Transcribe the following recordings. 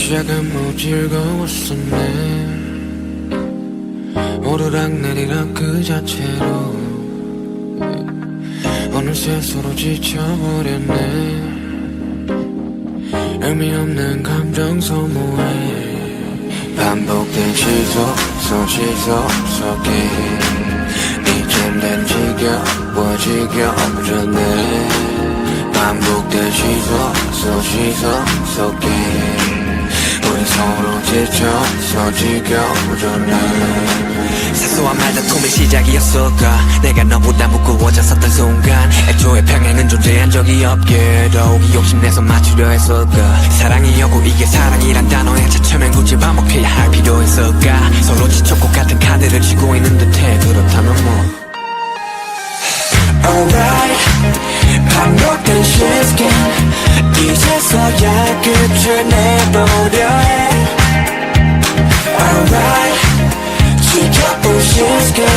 시작은 뭐 즐거웠었네. 오르락내리락 그 자체로 어느새 서로 지쳐버렸네. 의미 없는 감정 소모에 반복된 시속 속에 이젠 난 지겨워졌네. 반복된 시속 속에 우리 서로 지쳐서 지겨워졌네. 사소한 말다툼의 시작이었을까. 내가 너보다 무거워졌었던 순간 애초에 평행은 존재한 적이 없게 더욱이 욕심내서 맞추려 했을까. 사랑이었고 이게 사랑이란 단어에 차츰엔 굳이 반복해야 할 필요 있을까. 서로 지쳤고 같은 카드를 쥐고 있는 듯해. 그렇다면 뭐 Alright, 반복된 시스템 이제서야 끝을 내보려 해. Alright, 지켜볼 시스템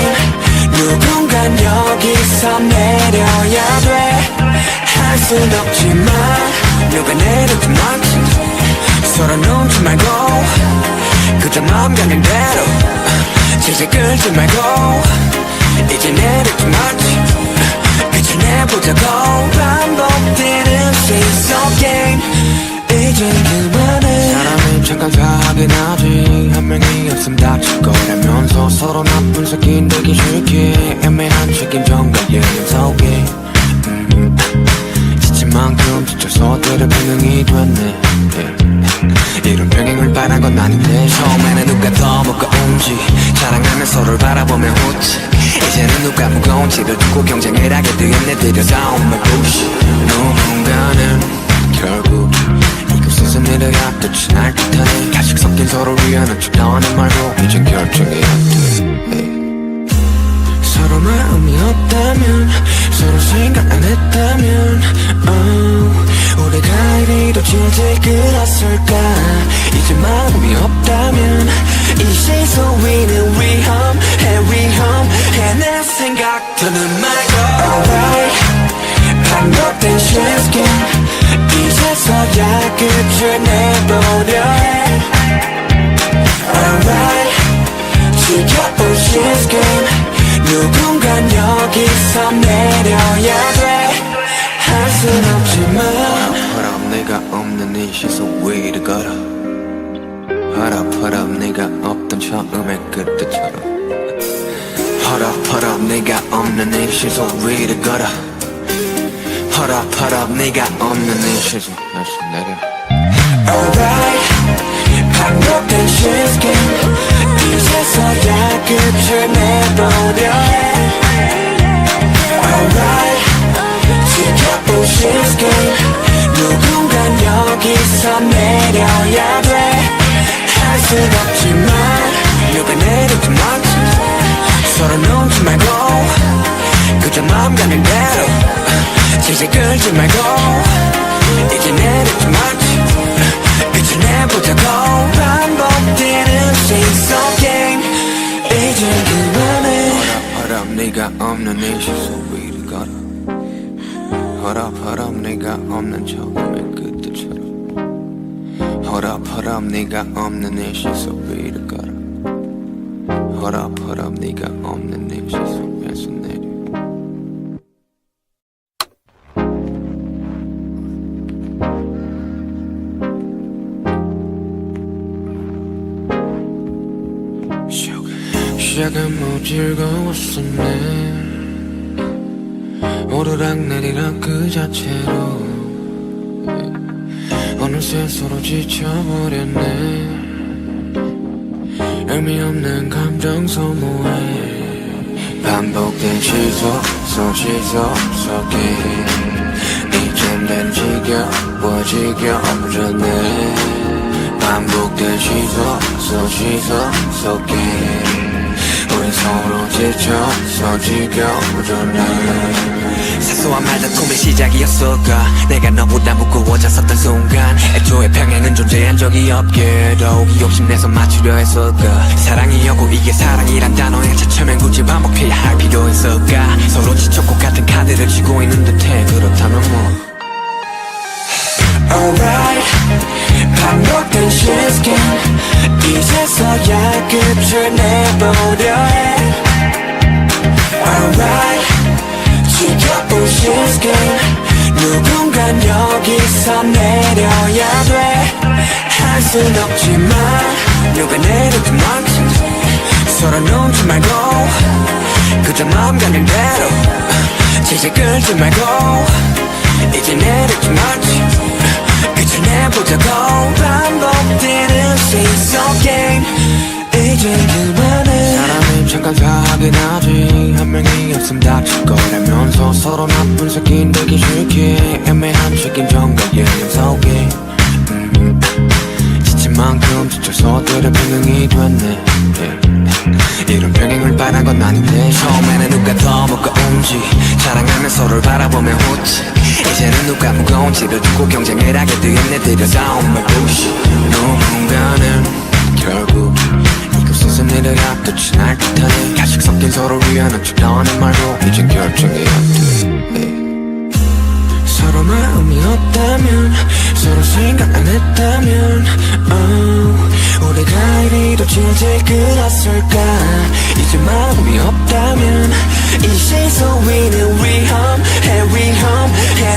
누군간 여기서 내려야 돼. 할 순 없지만 누가 내려든 많지. 서로 눈치 말고 그저 마음 가는 대로 질질 끌지 말고 이제 내려든 많지. 끝내보자고. 반복되는 seesaw game 이젠 그만해. 사람이 잠깐 가긴 하지. 한 명이 없음 다칠 거라면서 서로 나쁜 새끼 되기 싫게 애매한 책임전과 예능 속에 지친 만큼 지쳐서 때려 병행이 됐네. 이런 병행을 바란 건 아닌데. 처음에는 누가 더 무거운지 자랑하며 서로를 바라보며 웃지. 이제는 누가 무거운지를 두고 경쟁을 하게 되었네. 들여다온 말부시. 누군가는 결국 이곳에서 내려야 끝이 날 듯하네. 가식 섞인 서로를 위하는 척 나와는 말고 이젠 결정해야 돼. 서로 마음이 없다면 서로 생각 안 했다면 우리가 이리도 질질 끌었을까. 이제 마음이 없다면 이 시선 위는 위험해. 내 생각들은 말고. Alright, 반복된 시스템 이제서야 끝을 내보려 해. Alright, 지켜볼 시스템 누군간 여기서 내려야 돼. 할 순 없지만 hold up 내가 없는 이 시속 위를 걸어. hold up 내가 없던 처음의 그때처럼. hold up 내가 없는 이 시속 위를 걸어. hold up 내가 없는 이 시속 다시 내려. Alright, 반복된 시스템 이제서야 끝을 내보려 해. Alright, 지켜볼 시스템 누군간 여기서 내려야 돼. 할 순 없지만 누가 내려든 많지. 서로 눈치 말고 그저 마음 가는 대로 질질 끌지 말고 이제 내려든 많지. 끝을 내보자고. 반복되는 seesaw game 이제 그만해. hold up 네가 없는 이 시속 위를 걸어. hold up 네가 없는 처음의 그때처럼. hold up 네가 없는 이 시속 위를 걸어. hold up 네가 없는 이 시속에서 내려. 시작은 뭐 즐거웠었네. 오르락내리락 그 자체로 어느새 서로 지쳐버렸네. 의미 없는 감정 소모에 반복된 시속 속에 이젠 난 지겨워졌네. 반복된 시속 속에 우리 서로 지쳐서 지겨워졌네. 사소한 말다툼의 시작이었을까. 내가 너보다 무거워졌었던 순간 애초에 평행은 존재한 적이 없게 더욱이 욕심내서 맞추려 했을까. 사랑이었고 이게 사랑이란 단어에 차츰엔 굳이 반복해야 할 필요 있을까. 서로 지쳤고 같은 카드를 쥐고 있는 듯해. 그렇다면 뭐 Alright, 반복된 시스템 끝을 내보려 해 Alright 지켜볼 시스템 누군간 여기서 내려야 돼 할 순 없지만 누가 내려도 맞지 서로 놓지 말고 그저 마음 가는 대로 질질 끌지 말고 이제 내려지 말지 끝을 내보자고 반복되는 시속 게임 이제 그만해 사람이 잠깐 사하긴 하지 한 명이 없음 다칠 거라면서 서로 나쁜 새끼 되기 싫게 애매한 책임전과 예능 속에 지친 만큼 지쳐서 때려 병행이 됐네 이런 병행을 바란 건 아닌데 처음에는 누가 더 무거운지 자랑하며 서로를 바라보며 웃지 이제는 누가 무거운지를 두고 경쟁을 하게 되었네 들여다온 말부시 누군가는 결국 이곳에서 내려야 끝이 날 듯하네 가식 섞인 서로 위하는 척 너는 말고 이젠 결정이 안돼 서로 마음이 없다면 서로 생각 안 했다면 우리가 이리도 질질 끌었을까 이제 마음이 없다면 이 시선 위는 위험해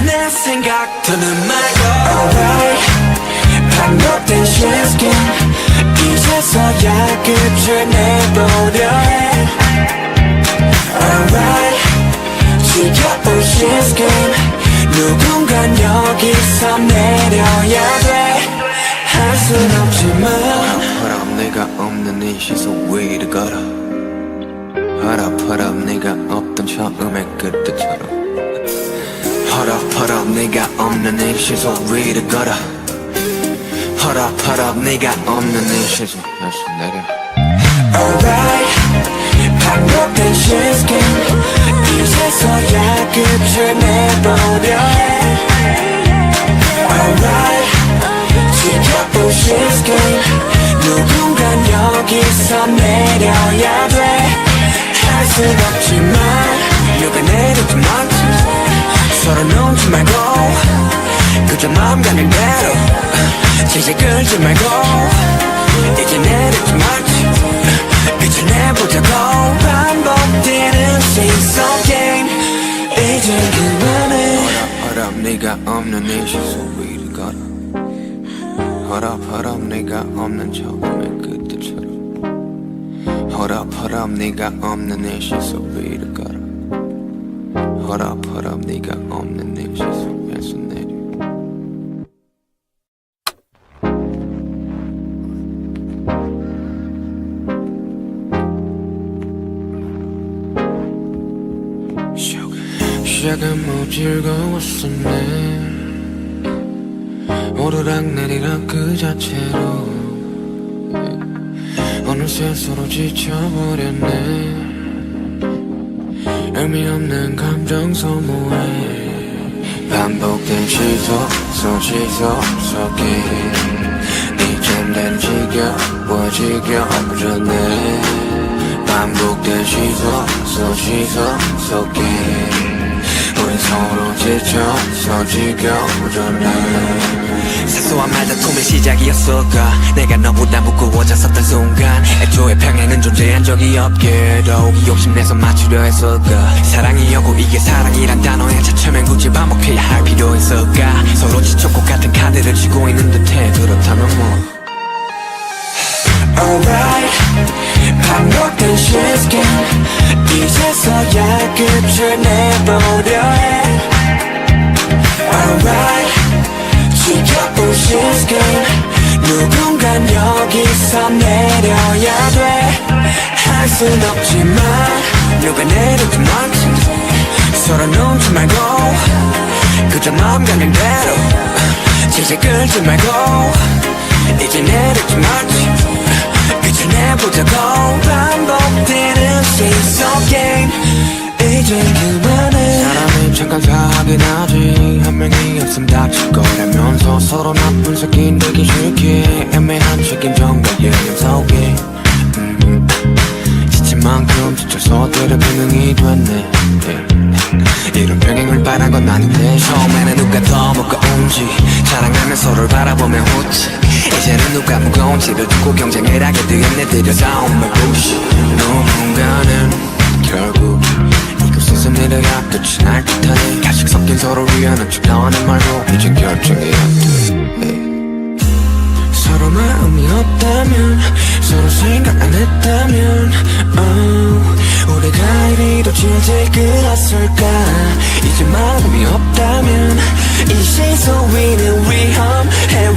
내 생각 더는 말고 Alright 반복된 시스템 이제서야 끝을 내보려 해 Alright 지켜볼 시스템 누군간 여기서 내려야 돼 할 순 없지만 허락 내가 없는 이 시속 위를 걸어 허락 내가 없던 처음의 그때처럼 허락 내가 없는 이 시속 위를 걸어 허락 내가 없는 이 시속 다시 내려 Alright 반복된 시스템 이제서야 끝을 내보려 해 Alright 지켜볼 시스템 누군간 여기서 내려야 돼 할 순 없지만 누가 내려도 맞지 서로 놓지 말고 그저 마음 가는 대로 질질 끌지 말고 이제 내려지 말지 끝을 내보자고 반복되는 시속 게임 이제 그만해 허락 네가 없는 이 시속 위를 걸어 허락 네가 없는 처음의 그때처럼 허락 네가 없는 이 시속 위를 걸어 허락 네가 없는 이 시속에서 내려 시작은 뭐 즐거웠었네 오르락내리락 그 자체로 어느새 서로 지쳐버렸네 의미 없는 감정 소모해 반복된 시속 속에 이젠 난 지겨워졌네 반복된 시속 속에 우린 서로 지쳐서 지겨워졌네 사소한 말다툼의 시작이었을까 내가 너보다 무거워졌었던 순간 애초에 평행은 존재한 적이 없게도 욕심내서 맞추려 했을까 사랑이었고 이게 사랑이란 단어에 차츰엔 굳이 반복해야 할 필요 있을까 서로 지쳤고 같은 카드를 쥐고 있는 듯해 그렇다면 뭐 Alright 반복된 시스템 이제서야 끝을 내보려 해 Alright 지켜볼 시스템 누군간 여기서 내려야 돼 할 순 없지만 누가 내려도 맞지 서로 놓지 말고 그저 마음 가는 대로 질질 끌지 말고 이제 내려지 말지 끝을 내보자고 반복되는 시속 게임 이제 그만해 사람이 잠깐 사하긴 하지 한 명이 없음 다칠 거라면서 서로 나쁜 새끼 되기 싫게 애매한 책임전과 예능 속에 지친 만큼 지쳐서 때려 병행이 됐네 이런 병행을 바란 건 아닌데 처음에는 누가 더 무거운지 자랑하며 서로를 바라보며 웃지 이제는 누가 무거운 집을 두고 경쟁을 하게 되었네. 들여다온 말 bullshit. 누군가는 결국 이곳에서 내려야 끝이 날 듯하네. 가식 섞인 서로 위하는 척 나와는 말고 이젠 결정해야 돼. 서로 마음이 없다면, 서로 생각 안 했다면, 우리가 이리도 질질 끌었을까. 이제 마음이 없다면 이 시선 위는 위험해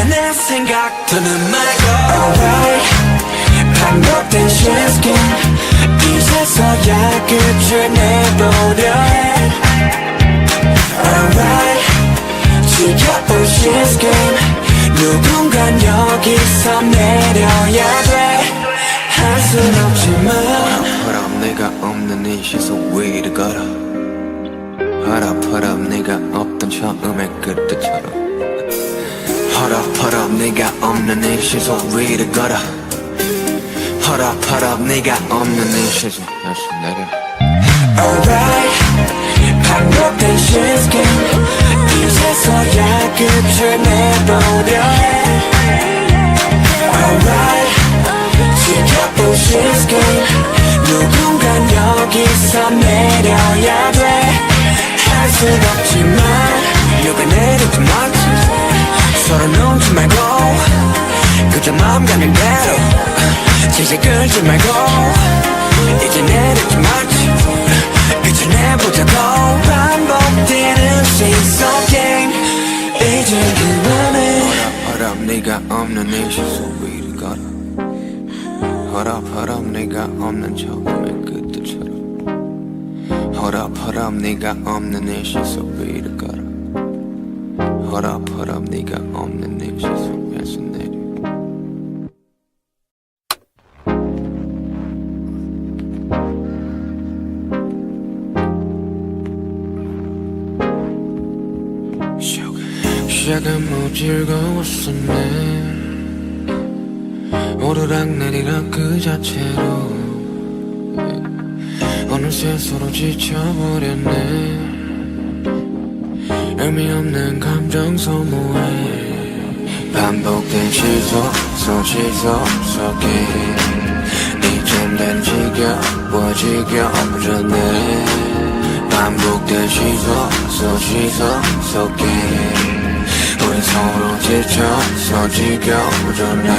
내 생각 더는 말고. Alright, 반복된 시스템 이제서야 끝을 내보려 해. Alright, 지겨운 시스템 누군간 여기서 내려야 돼. 할 순 없지만 hold 내가 없는 이 시속 위를 걸어. hold up 네가 없던 처음의 그때처럼. hold up 네가 없는 이 시속 위를 걸어. hold up 네가 없는 이 시속 다시 내려. Alright, 반복된 시스템 이제서야 끝을 내보려 해. Alright, 지켜본 시스템 누군간 여기서 내려야 돼. 할 순 없지만 누가 내리지 마지. 서로 놓지 말고 그저 마음 가는 대로 질질 끌지 말고 이제 내리지 마지. 그저 내보자고. 반복되는 시속 게임 이제 그만해. Hold up 네가 없는 이 시속 위를 걸어. Hold up 네가 없는 처음의 그때처럼. Hold up 네가 없는 이 시속 위를 걸어. Hold up 네가 없는 이 시속에서 내려. 시작은 뭐 즐거웠었네. 오르락내리락 그 자체로 어느새 서로 지쳐버렸네. 의미 없는 감정 소모에 반복된 시속 속에 이젠 난 지겨워졌네. 반복된 시속 속에 우린 서로 지쳐서 지겨워졌네.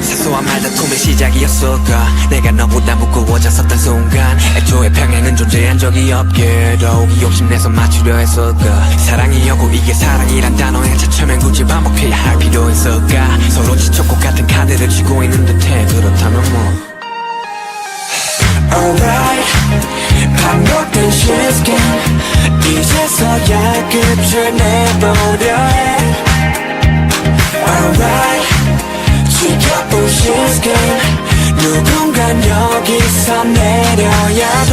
사소한 말다툼의 시작이었을까. 내가 너보다 무거워졌었던 순간 애초에 평행은 존재한 적이 없게도 욕심내서 맞추려 했을까. 사랑이었고 이게 사랑이란 단어에 차츰엔 굳이 반복해야 할 필요 있을까. 서로 지쳤고 같은 카드를 쥐고 있는 듯해. 그렇다면 뭐 Alright, 반복된 시스템 이제서야 끝을 내보려 해. Alright, 지켜본 시스템 누군간 여기서 내려야 돼.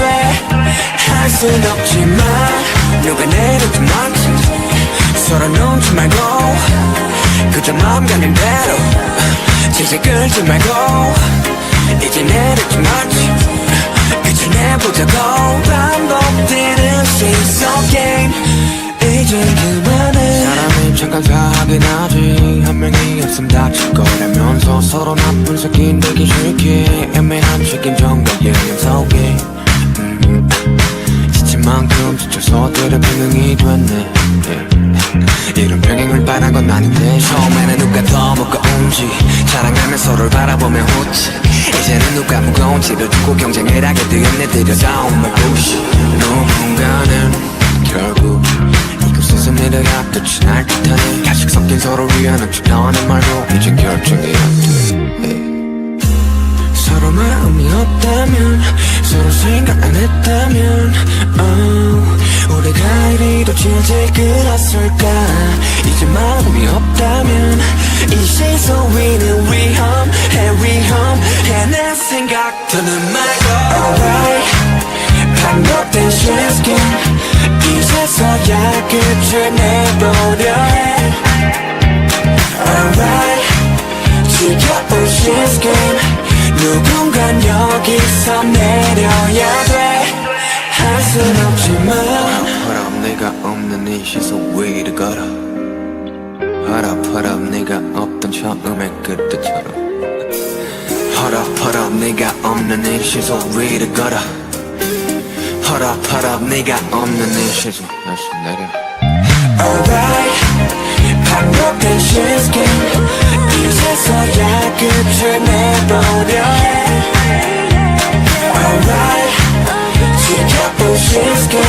할 순 없지만 누가 내리지 마지. 서로 놓지 말고 그저 마음 가는 대로 질질 끌지 말고 이제 내리지 마지. 그저 내보자고. 반복되는 시속 게임 이젠 그만해. 사람이 잠깐 사하긴 하지. 한 명이 없음 다칠 거라면서 서로 나쁜 새끼 되기 싫게 애매한 책임전과 예능 속에 지친 만큼 지쳐서 때려 평행이 됐네. 이런 평행을 바란 건 아닌데. 처음에는 누가 더 무거운지 자랑하며 서로를 바라보며 웃지. 이제는 누가 무거운 집을 두고 경쟁을 하게 되었네. 들여다온 말 bullshit. 누군가는 결국 이곳에서 내려야 끝이 날 듯하네. 가식 섞인 서로 위하는 척 나와는 말고 이젠 결정해야 돼. 서로 마음이 없다면, 서로 생각 안 했다면, 우리가 이리도 질질 끌었을까. 이제 마음이 없다면 이 시선 위는 위험해 내 생각 더는 말고. Alright, 반복된 시스템 이제서야 끝을 내보려 해. Alright, 지켜본 시스템 누군간 여기서 내려야 돼. 할 순 없지만 Hold up 네가 없는 이 시속 위를 걸어. 헐업 네가 없던 처음의 그때처럼 헐업 네가 없는 이 시소 위를 걸어 헐업 네가 없는 이 시소 다시 내려 Alright 반복된 시스템 이제서야 끝을 내보려 해 Alright 지켜본 시스템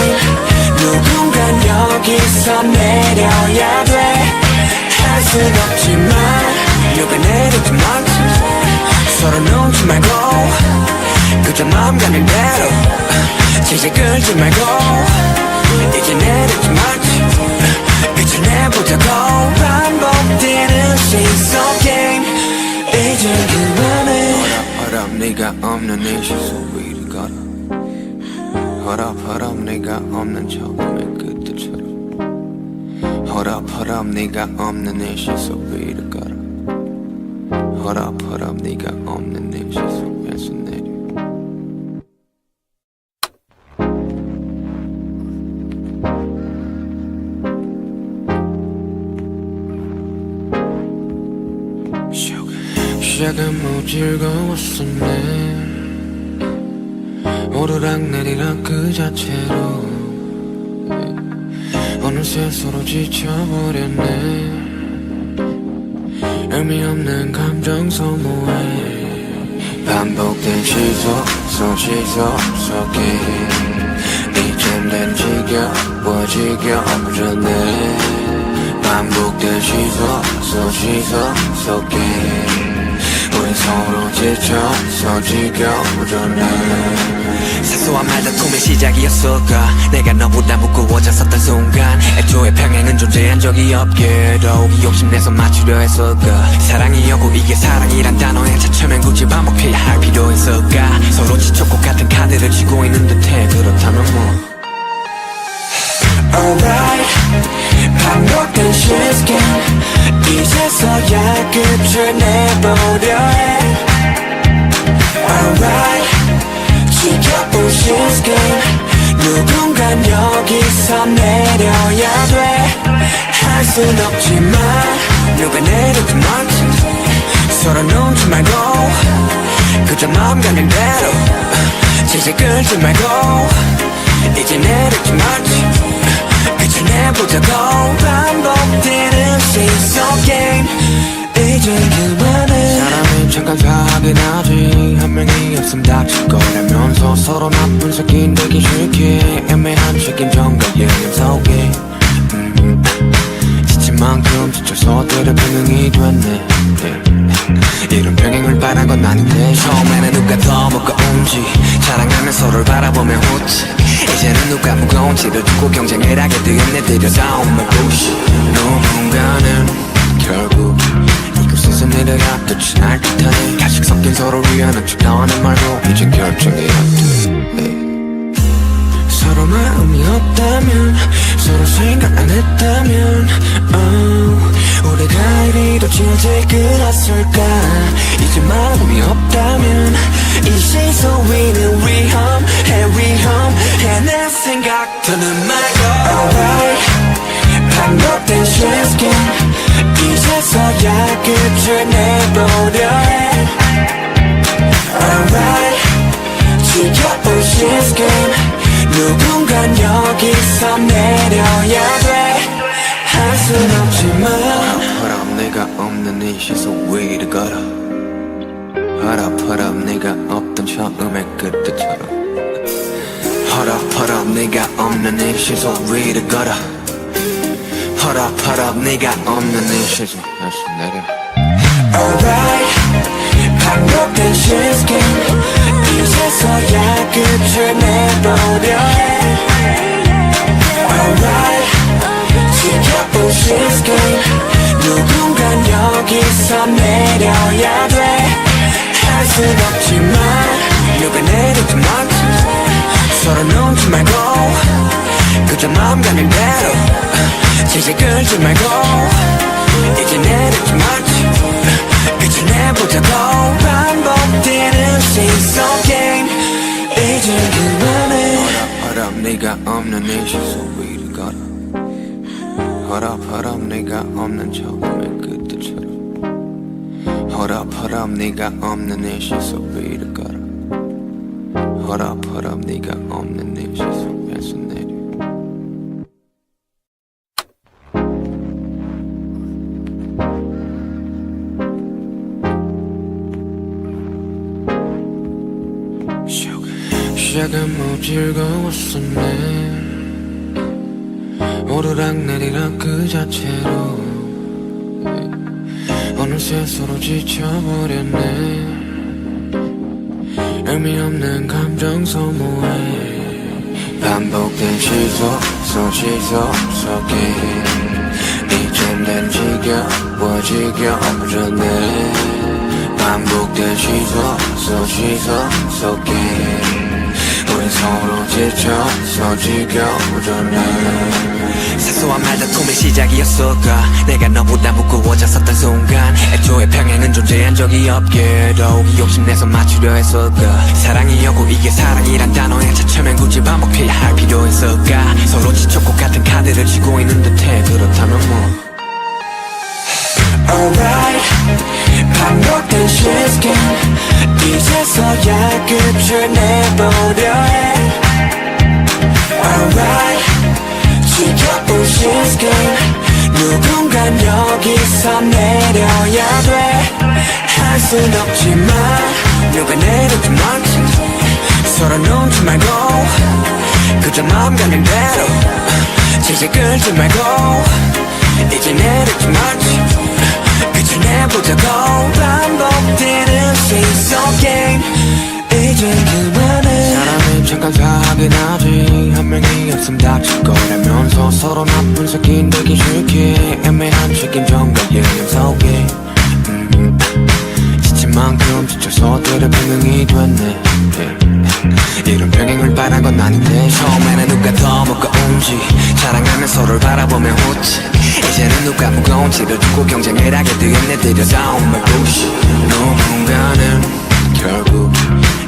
누군간 여기서 내려야 돼 할 순 없지만 누가 내리든 말든 서로 놓지 말고 그저 마음 가는 대로 질질 끌지 말고 이제 내리지 말지 끝을 내보자고 반복되는 시선 게임 이제 그만해 헐업 네가 없는 이 시소 위를 걸어 헐업 네가 없는 처음의 그때처럼 헐업 네가 없는 이 시소 위를 걸어 헐업 네가 없는 이 시소에서 내려 시작은 뭐 즐거웠었네 오르락내리락 그 자체로 어느새 서로 지쳐버렸네 의미 없는 감정 소모해 반복된 시소 속에 이젠 난 지겨워졌네 반복된 시소 속에 우린 서로 지쳐서 지겨워졌네 사소한 말다툼의 시작이었을까 내가 너보다 무거워졌었던 순간 애초에 평행은 존재한 적이 없게 더욱이 욕심내서 맞추려 했을까 사랑이었고 이게 사랑이란 단어에 차츰엔 굳이 반복해야 할 필요 있을까 서로 지쳤고 같은 카드를 쥐고 있는 듯해 그렇다면 뭐 Alright 반복된 시스템 이제서야 끝을 내보려 해 Alright 지켜본 시스템 누군간 여기서 내려야 돼 할 순 없지만 누가 내리든 말든 서로 놓지 말고 그저 마음 가는 대로 질질 끌지 말고 이제 내리지 말지 끝을 내보자고 반복되는 시선 게임 이제 그만해 사람이 잠깐 사하긴 하지 한 명이 없음 다칠 거라면서 서로 나쁜 새끼 되기 싫게 애매한 책임전과 예념 속에 지친 만큼 지쳐서 때려 병행이 됐네 이런 병행을 바란 건 아닌데 처음에는 누가 더 무거운지 자랑하며 서로를 바라보며 웃지 이제는 누가 무거운지를 두고 경쟁을 하게 되었네 들여다온 말 부시 누군가는 결국 이곳에서 내려갔듯이 날 탓하네 가식 섞인 서로 위하는 척 나와는 말고 이젠 결정해야 돼 서로 마음이 없다면 서로 생각 안 했다면 우리가 이리도 질질 끌었을까 이제 마음이 없다면 이 시소 위는 위험해 내 생각 더는 말고 Alright 반복된 시스템 이제서야 끝을 내보려 해 Alright 지켜본 시스템 누군간 여기서 내려야 돼 할 순 없지만 헐업 네가 없는 이 시소 위를 걸어 헐업 네가 없던 처음의 그때처럼 헐업 네가 없는 이 시소 위를 걸어 헐업 네가 없는 이 시소 다시 내려 Alright 반복된 시스템 이제서야 끝을 내보려 해 Alright 지켜본 시스템 누군간 여기서 내려야 돼 할 순 없지만 누가 내리든 말든 서로 놓지 말고 그저 마음 가는 대로 질질 끌지 말고 이제 내리지 말지 끝을 내보자고 반복되는 시선 게임 이제 그만해 헐업 네가 없는 이 시소 위를 걸어 hold up 네가 없는 처음의 그때처럼 hold up 네가 없는 이 시속 위를 걸어 hold up 네가 없는 이 시속에서 내려 시작은 뭐 즐거웠었네 오르락내리락 그 자체로 어느새 서로 지쳐버렸네 의미 없는 감정 소모에 반복된 시속 속에 이젠 난 지겨워졌네 반복된 시속 속에 우린 서로 지쳐서 지겨워졌네 사소한 말다툼의 시작이었을까 내가 너보다 무거워졌었던 순간 애초에 평행은 존재한 적이 없게도 욕심내서 맞추려 했을까 사랑이었고 이게 사랑이란 단어에 차츰엔 굳이 반복해야 할 필요 있을까 서로 지쳤고 같은 카드를 쥐고 있는 듯해 그렇다면 뭐 Alright 반복된 시스템 이제서야 끝을 내보려 해 Alright 지켜볼 시스템 누군간 여기서 내려야 돼 할 순 없지만 누가 내려든 만지 서로 눈치 말고 그저 마음 가는 대로 질질 끌지 말고 이제 내려지 말지 그저 내보자고 반복되는 시속 게임 이제 그만해 사람이 잠깐 사긴 하지 한 명이 없음 다칠 거라면서 서로 나쁜 새끼 되기 싫게 애매한 책임전과 예념 속에 지친 만큼 지쳐서 때려 병행이 됐네 이런 병행을 바란 건 아닌데 처음에는 누가 더 무거운지 자랑하며 서로를 바라보며 웃지 이제는 누가 무거운지를 두고 경쟁을 하게 되었네 들여다온 말부시 누군가는 결국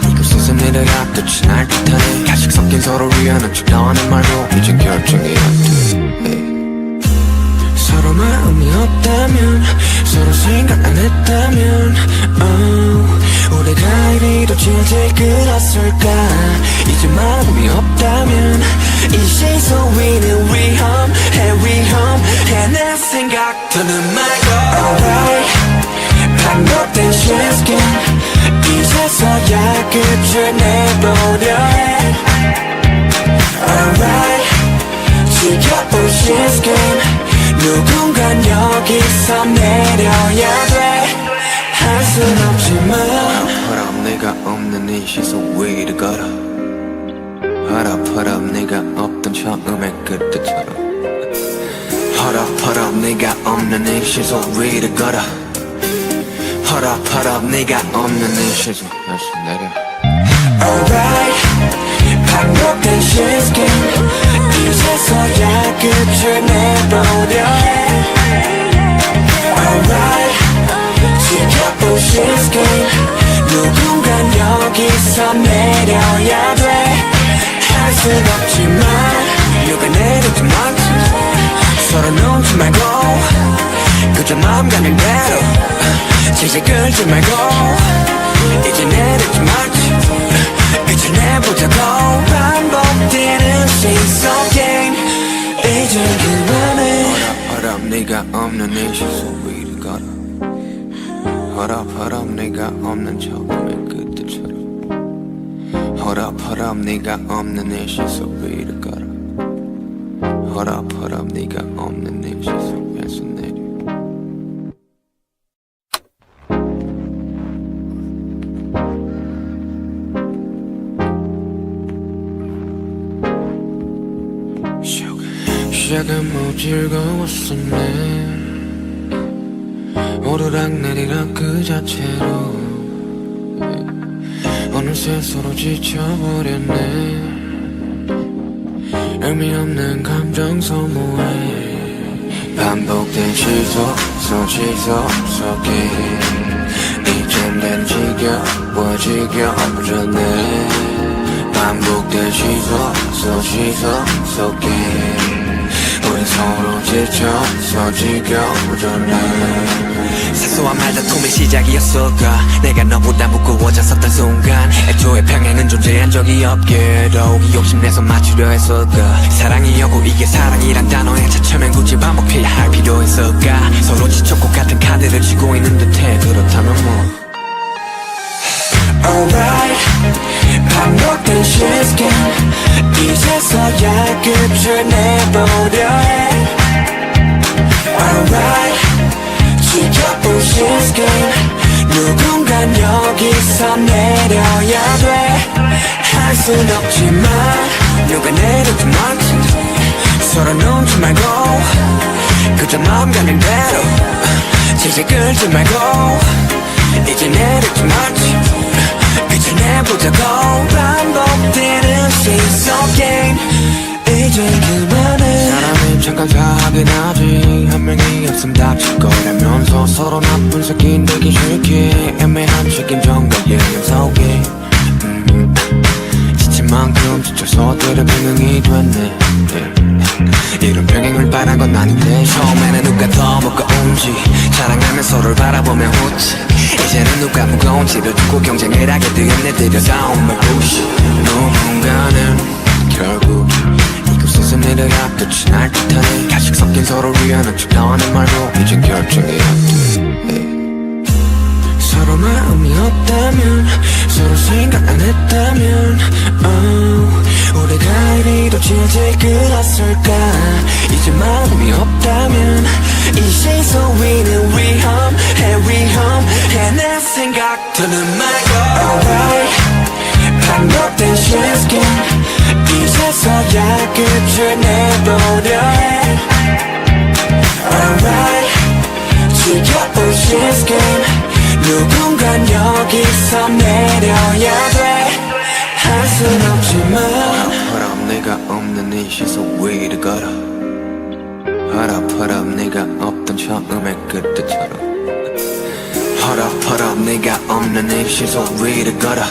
이곳에서 내려야 끝이 날 듯하네 가식 섞인 서로 위하는 척 너는 말고 이젠 결정이 안돼 서로 마음이 없다면 서로 생각 안 했다면 우리가 이리도 질질 끌었을까 이제 마음이 없다면 이 시속 위는 위험해 내 생각들은 말고 Alright 반복된 시스템 이제서야 끝을 내보려 해 Alright 지켜볼 시스템 누군간 여기서 내려야 돼 할 순 없지만 hold up 네가 없는 이 시속 위를 걸어 hold up 네가 없던 처음의 그때처럼 hold up 네가 없는 이 시속 위를 걸어 hold up 네가 없는 이 시속에서 내려 Alright 반복된 시스템 이제서야 끝을 내보려 해 Alright 지켜볼 시스템 누군간 여기서 내려야 돼 할 순 없지만 누가 내려지 말지 서로 눈치 말고 그저 마음 가는 대로 질질 끌지 말고 이제 내려지 말지 그저 내보자고 반복되는 시속 게임 이제 그만해 hold up 네가 없는 이 시속 위를 걸어 hold up 네가 없는 처음의 그때처럼 hold up 네가 없는 이 시속 위를 걸어 hold up 네가 없는 이 시속에서 내려 시작은 뭐 즐거웠었네 오르락내리락 그 자체로 어느새 서로 지쳐버렸네 의미 없는 감정 소모에 반복된 시속 속에 이젠 난 지겨워졌네 반복된 시속 속에 우린 서로 지쳐서 지겨워졌네. 사소한 말다툼의 시작이었을까. 내가 너보다 무거워졌었던 순간 애초에 평행은 존재한 적이 없게 더욱이 욕심내서 맞추려 했을까. 사랑이었고 이게 사랑이란 단어에 차츰엔 굳이 반복해야 할 필요 있을까. 서로 지쳤고 같은 카드를 쥐고 있는 듯해. 그렇다면 뭐 Alright 반복된 시스템 이제서야 끝을 내보려 해 Alright 지켜볼 시스템 누군간 여기서 내려야 돼. 할 순 없지만 누가 내려도 맞지. 서로 눈치 말고 그저 마음 가는 대로 질질 끌지 말고 이제 내려도 맞지. 그저 내보자고 반복되는 시속 게임 이제 그만해. 사람이 잠깐 사하긴 하지. 한 명이 없음 다칠 거라면서 서로 나쁜 새끼 되기 싫게 애매한 책임전과 예능 속에 지친 만큼 지쳐서 때려 병행이 됐네. 이런 병행을 바란 건 아닌데 처음에는 누가 더 무거운지 자랑하며 서로를 바라보며 웃지. 이제는 누가 무거운지를 두고 경쟁을 하게 되었네. 들여다온 말 부시. 누군가는 결국 이곳에서 내려가 끝이 날 듯하네. 가식 섞인 서로 위하는 척 나와는 말고 이젠 결정해야 돼. 서로 마음이 없다면 서로 생각 안 했다면 우리가 이리도 질질 끌었을까. 이제 마음이 없다면 이 시속 위는 위험해 내 생각들은 말고 Alright 반복된 시스템 이제서야 끝을 내보려 해 Alright 지켜볼 시스템 누군간 여기서 내려야 돼. 할 순 없지만 허락 내가 없는 이 시속 위를 걸어. 허락 내가 없던 처음의 그때처럼. 허락 내가 없는 이 시속 위를 걸어.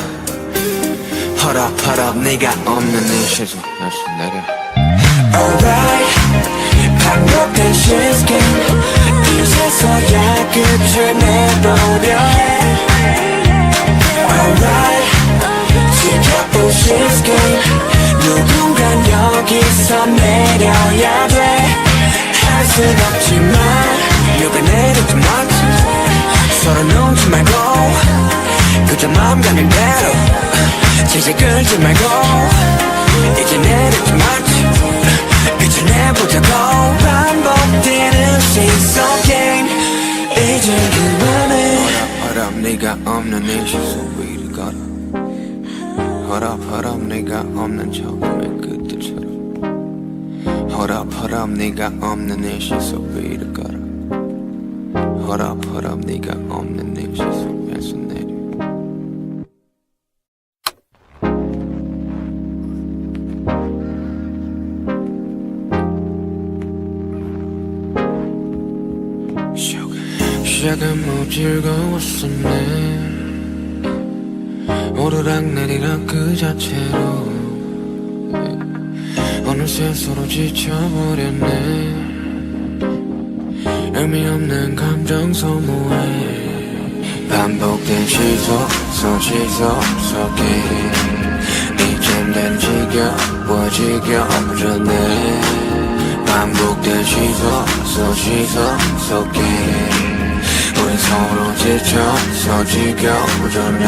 허락 내가 없는 이 시속 다시 내려. Alright 반복된 시스템 이제서야 끝을 내보려 해 Alright 지켜볼 시스템 누군간 여기서 내려야 돼. 할 순 없지만 누가 내려도 맞지. 서로 눈치 말고 그저 마음 가는 대로 질질 끌지 말고 이제 내려도 맞지. 그저 내보자고 반복되는 시속 게임 이제 그만해. 허락 네가 없는 이 시속 위를 걸어. 허락 네가 없는 처음의 그때처럼. 허락 네가 없는 이 시속 위를 걸어. 허락 네가 없는 이 시속에서 내려. 시작은 뭐 즐거웠었네. 오르락내리락 그 자체로 어느새 서로 지쳐버렸네. 의미 없는 감정 소모에 반복된 시속 속에 이젠 난 지겨워졌네. 반복된 시속 속에 우린 서로 지쳐서 지겨워졌네.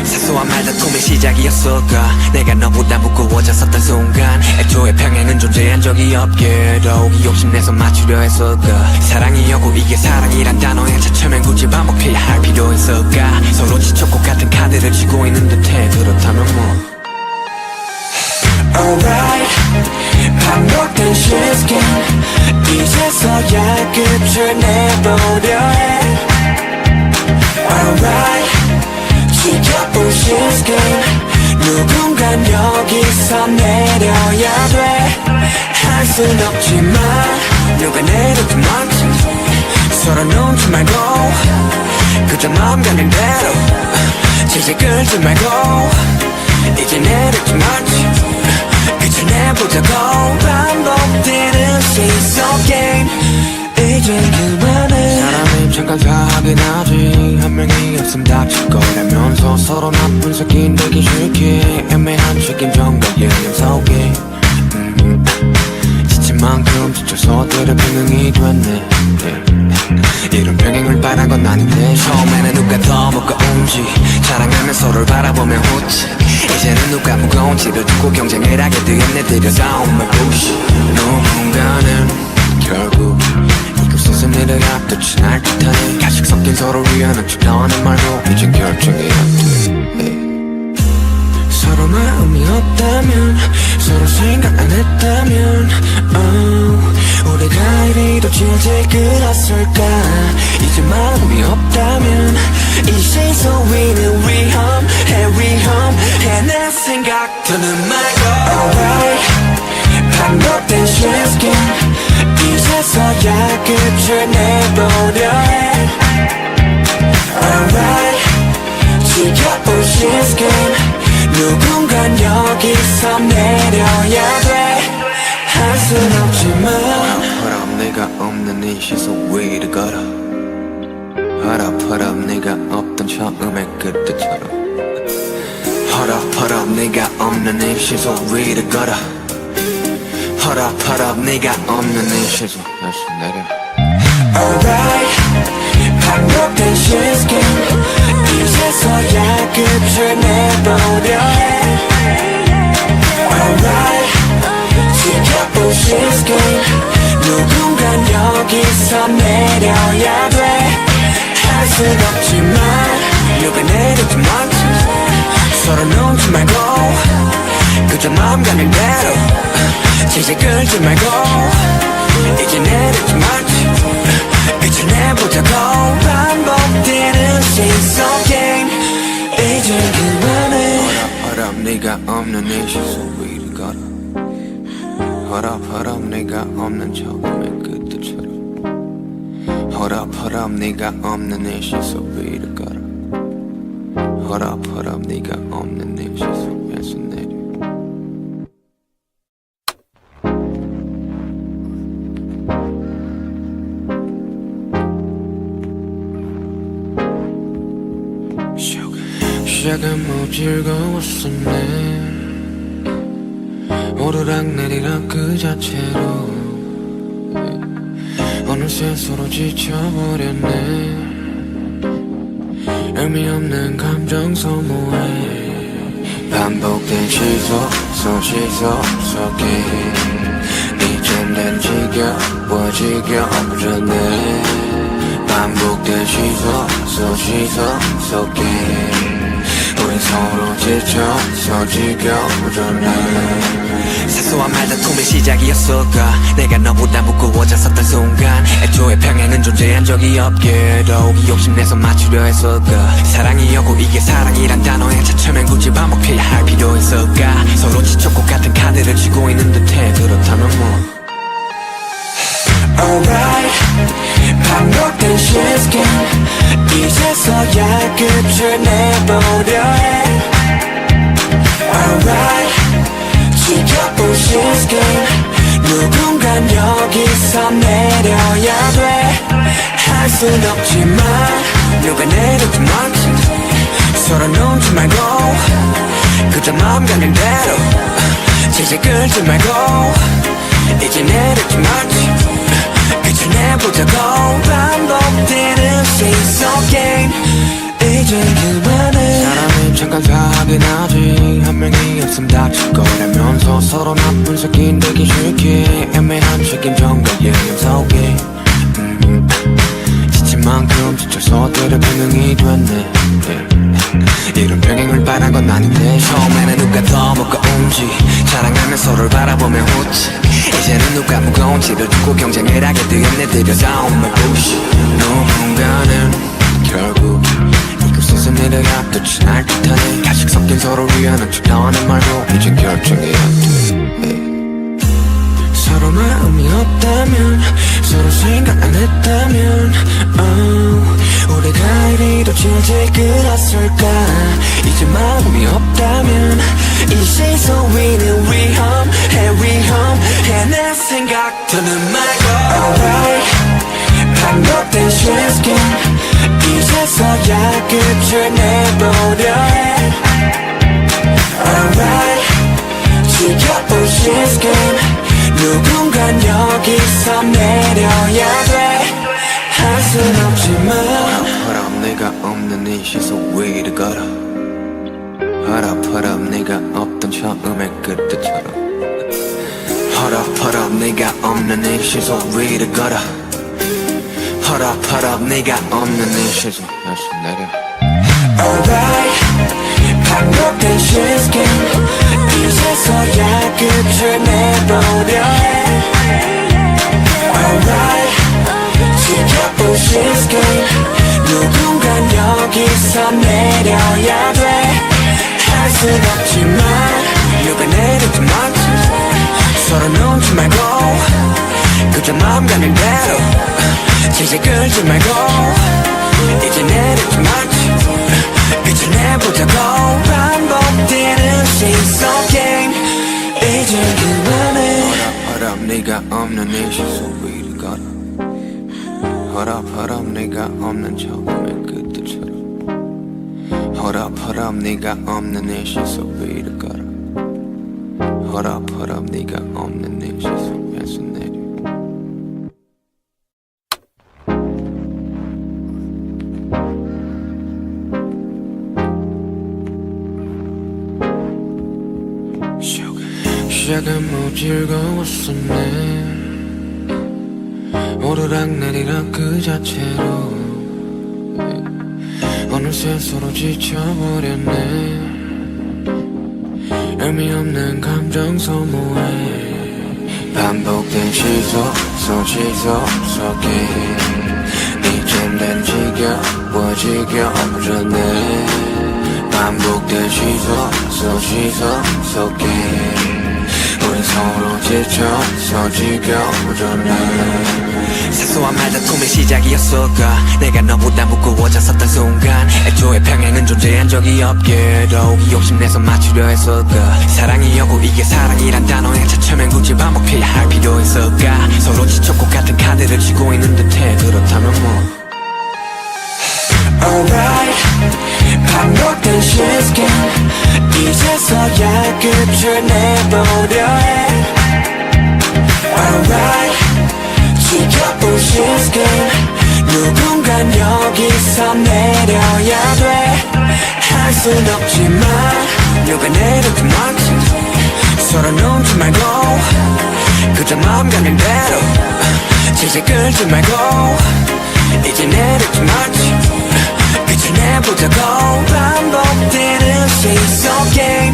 사소한 말다툼의 시작이었을까. 내가 너보다 무거워졌었던 순간 애초에 평행은 존재한 적이 없게 더욱이 욕심내서 맞추려 했을까. 사랑이었고 이게 사랑이란 단어에 차츰엔 굳이 반복해야 할 필요 있을까. 서로 지쳤고 같은 카드를 쥐고 있는 듯해. 그렇다면 뭐 Alright 반복된 시스템 이제서야 끝을 내보려 해 Alright 지켜볼 시스템 누군간 여기서 내려야 돼. 할 순 없지만 누가 내려도 맞지. 서로 눈치 말고 그저 마음 가는 대로 질질 끌지 말고 이제 내려도 맞지. 그저 내보자고 반복되는 되기 싫게 애매한 책임전과 예념 속에 지친 만큼 지쳐서 때려 병행이 됐네 이런 병행을 바란 건 아닌데 처음에는 누가 더 무거운지 자랑하며 서로를 바라보며 웃지 이제는 누가 무거운지를 두고 경쟁을 하게 되었네 들여다오면 부시 누군가는 결국 이곳에서 내려갔듯이 날 탓하네 가식 섞인 서로 위하는 척 너는 말고 이젠 결정이 안돼 서로 마음이 없다면 서로 생각 안 했다면 우리가 이리도 질질 끌었을까 이제 마음이 없다면 이 시선 위는 위험해 내 생각 더는 말고 Alright 반복된 shift 이제서야 끝을 내보려 해 Alright 지겨운 shift 누군간 여기서 내려야 돼 할 순 없지만 hold up 내가 없는 이 시선 위를 걸어 hold up 네가 없던 처음의 그때처럼 hold up 네가 없는 이 시선 위를 걸어 hold up 네가 없는 이 시선 다시 내려 Alright 반복된 shift 이제서야 끝을 내보려 해 Alright 지켜본 shift 누군간 여기서 내려야 돼 할 순 없지만 누가 내리지 않지 서로 놓지 말고 그저 마음 가는 대로 질질 끌지 말고 이제 내리지 않지 끝을 내보자고 반복되는 시선 게임 이제 그만해 Hold up 네가 없는 이 시선 위를 걸어 Hold up 네가 없는 처음의 그때처럼 Hold up 네가 없는 이 시선 위를 걸어 Hold up 네가 없는 이 시선에서 내려 시작은 뭐 즐거웠었네 오르락내리락 그 자체로 어느새 서로 지쳐버렸네 의미 없는 감정 소모해 반복된 시소 속에 이젠 난 지겨워졌네 반복된 시소 속에 우린 서로 지쳐서 지겨워졌네 사소한 말다툼의 시작이었을까 내가 너보다 무거워졌었던 순간 애초에 평행은 존재한 적이 없게 더욱이 욕심내서 맞추려 했을까 사랑이었고 이게 사랑이란 단어에 차츰엔 굳이 반복해야 할 필요 있을까 서로 지쳤고 같은 카드를 쥐고 있는 듯해 그렇다면 뭐 Alright 반복된 shift 이제서야 끝을 내보려 해 Alright 지켜본 shift 누군간 여기서 내려야 돼 할 순 없지만 누가 내리지 않지 서로 놓지 말고 그저 마음 가는 대로 질질 끌지 말고 이제 내리지 않지 끝을 내보자고 반복되는 시선 게임 이젠 그만해 사람이 잠깐 사긴 하지 한 명이 없음 닥칠 거라면서 서로 나쁜 새끼 되기 싫게 애매한 책임전과 예념 속에 지친 만큼 지쳐서 때려 병행이 됐네 이런 병행을 바란 건 아닌데 처음에는 누가 더 무거운지 자랑하며 서로를 바라보며 웃지 이제는 누가 무거운지를 두고 경쟁을 하게 되었네 들여다오면 부시 누군가는 결국 이곳에서 내려갔듯이 날 탓하네 가식 섞인 서로 위하는 척 너는 말고 이젠 결정이 안돼 서로 마음이 없다면 서로 생각 안 했다면 우리가 이리도 질질 끌었을까 이제 마음이 없다면 이 시선 위는 위험해 내 생각 더는 말고 Alright 반복된 shift 이제서야 끝을 내보려 해 시속 위를 걸어 헐업 네가 없던 처음의 그때처럼 헐업 네가 없는 이 시속 위를 걸어 헐업 네가 없는 이 시속 다시 내려 Alright 반복된 시스템 이제서야 끝을 내보려 해 Alright 지켜볼 시스템 누군간 여기서 내려야 돼 할 순 없지만 누가 내렸든 맞지 서로 눈치 말고 그저 마음 가는 대로 질질 끌지 말고 이제 내렸지 맞지 이제 내보자고 반복되는 시속 게임 이제 그만해 헐업 네가 없는 이 시속 위를 걸어 헐업 네가 없는 처음의 그때처럼 헐업 네가 없는 이 시속 위를 걸어 헐업 네가 없는 이 시속에서 내려 시작은 뭐 즐거웠었네 오르락내리락 그 자체로 어느새 서로 지쳐버렸네 의미 없는 감정 소모해 반복된 시속 속에 이젠 난 지겨워졌네 반복된 시속 속에 우리 서로 지쳐서 지겨워졌네 사소한 말다툼의 시작이었을까 내가 너보다 무거워졌었던 순간 애초에 평행은 존재한 적이 없게도 욕심내서 맞추려 했을까 사랑이었고 이게 사랑이란 단어에 차츰엔 굳이 반복해야 할 필요 있을까 서로 지쳤고 같은 카드를 쥐고 있는 듯해 그렇다면 뭐 Alright 반복된 시스템 이제서야 끝을 내보려 해 Alright 지켜볼 시스템 누군간 여기서 내려야 돼 할 순 없지만 누가 내렸든 맞지 서로 눈치 말고 그저 마음 가는 대로 질질 끌지 말고 이제 내렸지 맞지 이제 내보자고 반복되는 시속 게임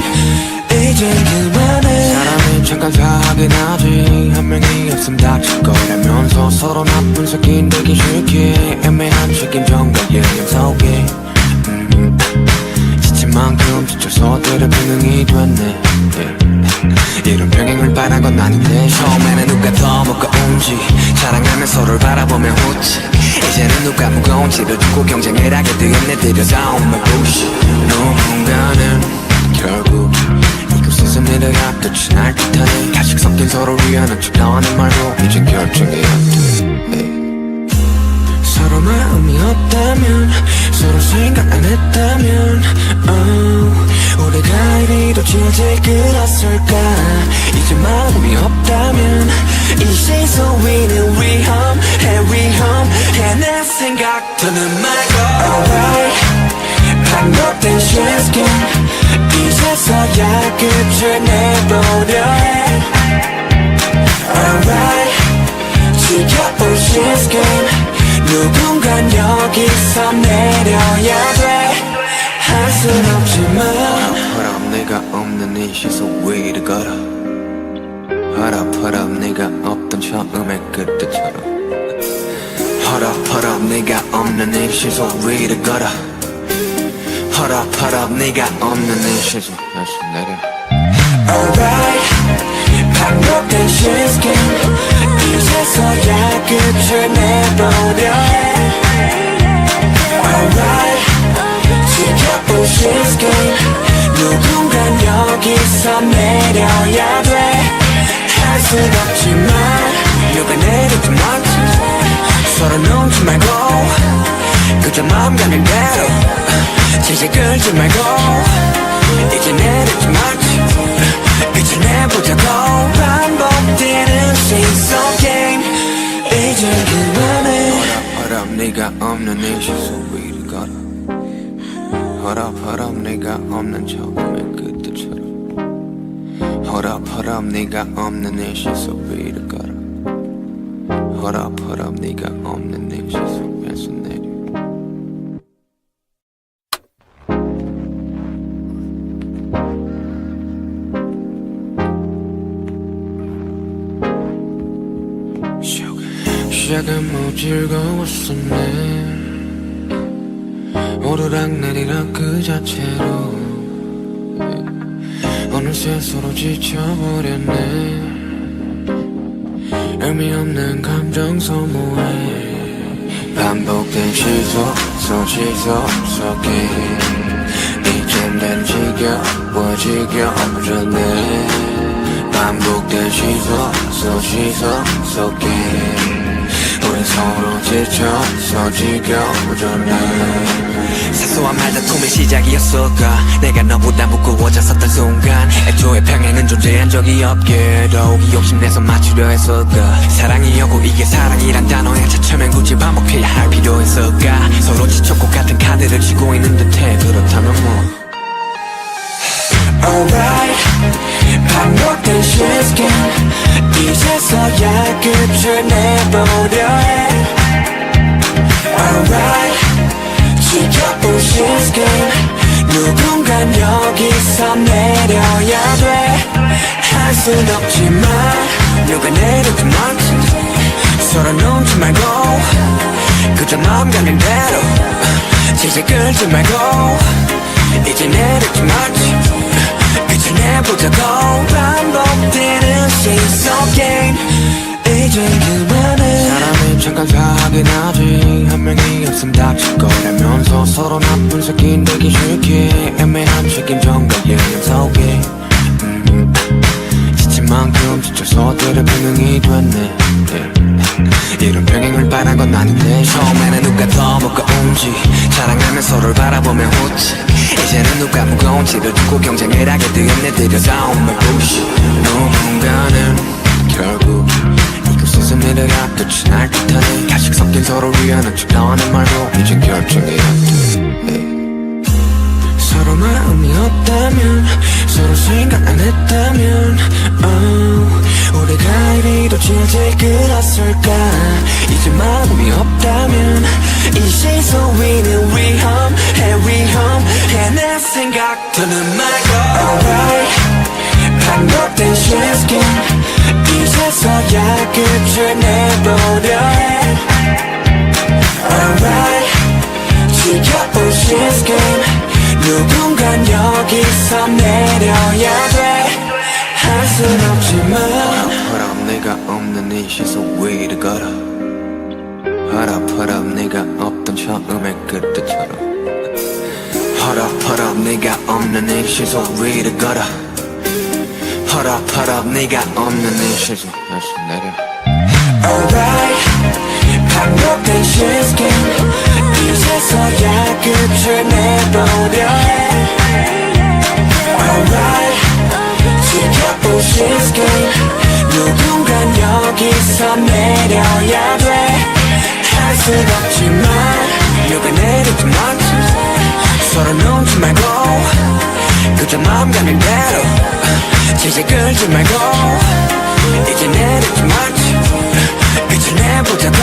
이제 그만해 사람이 잠깐 사하긴 하지 한 명이 없음 다칠 거라면서 서로 나쁜 새끼 되기 싫게 애매한 책임전과 예념 속에 지친 만큼 지쳐서 때려 병행이 됐네 이런 병행을 바란 건 아닌데 처음에는 누가 더 무거운지 자랑하며 서로를 바라보며 웃지 이제는 누가 무거운지를 두고 경쟁을 하게 되었네 들여다온 my bullshit 누군가는 결국 이곳에서 내려야 끝이 날 듯하네 가식 섞인 서로 위하는 척 나와는 말고 이젠 결정해야 돼 서로 마음이 없다면 서로 생각 안 했다면 우리가 이리도 질질 끌었을까 이제 마음이 없다면 이 시속 위는 위험해 내 생각 더는 말고 Alright 반복된 시스템 이제서야 끝을 내보려 해 Alright 지켜볼 시스템 누군간 여기서 내려야 돼 할 순 없지만 헐업 네가 없는 이 시속 위를 걸어 헐업 네가 없던 처음의 그때처럼 헐업 네가 없는 이 시속 위를 걸어 헐업 네가 없는 이 시속 다시 내려 Alright 반복된 시스템 이제서야 끝을 내보려 해 Alright 지켜볼 시스템 누군간 여기서 내려야 돼 할 순 없지만 누가 내렸든 맞지 서로 눈치 말고 그저 마음 가는 대로 질질 끌지 말고 이제 내렸지 맞지 이제 내보자고 반복되는 시속 게임 이제 그만해 헐업 네가 없는 이 시속 위를 걸어 hold 네가 없는 처음의 그때처럼 hold up 네가 없는 내 시속 위를 걸어 hold up 네가 없는 내 시속에서 내려 시작은 뭐 즐거웠었네 오르락내리락 그 자체로 어느새 서로 지쳐버렸네 의미 없는 감정 소모해 반복된 시속 속에 이젠 난 지겨워졌네 반복된 시속 속에 우린 서로 지쳐서 지겨워졌네 사소한 말다툼의 시작이었을까 내가 너보다 무거워졌었던 순간 애초에 평행은 존재한 적이 없게 더욱이 욕심내서 맞추려 했을까 사랑이었고 이게 사랑이란 단어에 차츰엔 굳이 반복해야 할 필요 있을까 서로 지쳤고 같은 카드를 쥐고 있는 듯해 그렇다면 뭐 Alright 반복된 시스템 이제서야 끝을 내보려 해 Alright 지켜볼 시스템 누군간 여기서 내려야 돼 할 순 없지만 누가 내려도 많지 서로 놓지 말고 그저 마음 가는 대로 질질 끌지 말고 이제 내려지 말지 그저 내보자고 반복되는 시속 게임 이제 그만해 사람이 잠깐 사긴 하지 한 명이 없음 다칠 거라면서 서로 나쁜 새끼 되기 싫게 애매한 책임전과 예능 속에 지친 만큼 지쳐서 때려 병행이 됐네 이런 병행을 바란 건 아닌데 처음에는 누가 더 무거운지 자랑하며 서로를 바라보며 웃지 이제는 누가 무거운지를 두고 경쟁을 하게 되었네 들여다온 말부시 누군가는 결국 이곳에서 내려야 끝이 날 듯하네 가식 섞인 서로 위하는 척 나와는 말고 이젠 결정이 안돼 서로 마음이 없다면 서로 생각 안 했다면 우리가 이리도 질질 끌었을까 이제 마음이 없다면 이 시속 위는 위험해 내 생각들은 말고 Alright 반복된 시스템 이제서야 끝을 내보려 해 Alright 지켜볼 시스템 누군간 여기서 내려야 돼 할 순 없지만 hold up 네가 없는 이 시속 위를 걸어 hold up 네가 없던 처음의 그때처럼 hold up 네가 없는 이 시속 위를 걸어 hold up 네가 없는 이 시속에서 내려 Alright 반복된 시스템 이제서야 끝을 내보려 해 Alright 지켜볼 시스템 누군간 여기서 내려야 돼 할 순 없지만 누가 내려도 많지 서로 놓지 말고 그저 마음 가는 대로 질질 끌지 말고 이제 내려지 말지 그저 내보자고